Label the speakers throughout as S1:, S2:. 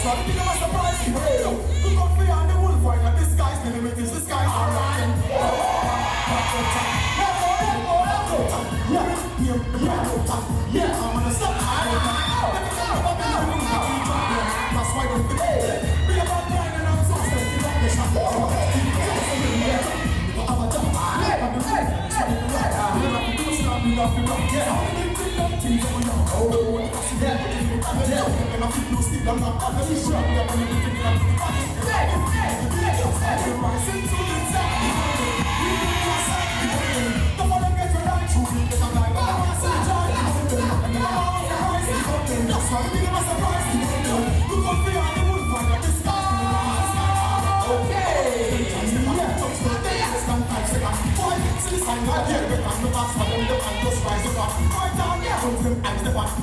S1: That's why we never surprise you. Look out for you on the Footonfaya. The sky's the limit, is the sky's the rockin'. Yeah, I'm gonna stop. That's why we be about mine and I'm so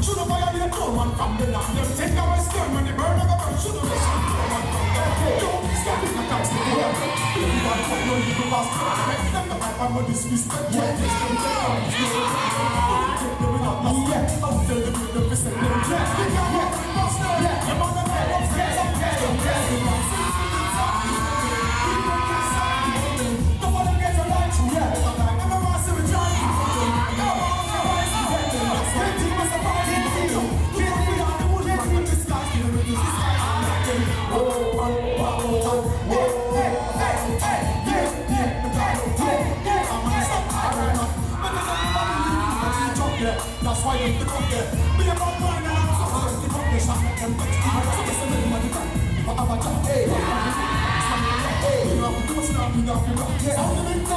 S1: should have violated no one from the land. Them take our sperm and the burn of the burn. Should have listened to no one from them. Don't be scared in the tax to go. Baby, one from your little bastard. Make them the hype and what is respect. Yeah, this them take on. Take them without last. Yeah, I'll tell them with the visit. Yeah, we can't walk with master. Yeah, I'm on the head of the that's why you pick up there. Be about mine and I'm so hard to come there. Shot them back to you. So listen to my demand. But I'm a job. Hey, you have to do what's not enough. You have to make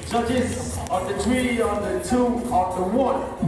S2: Judges on the 3, on the 2, on the 1.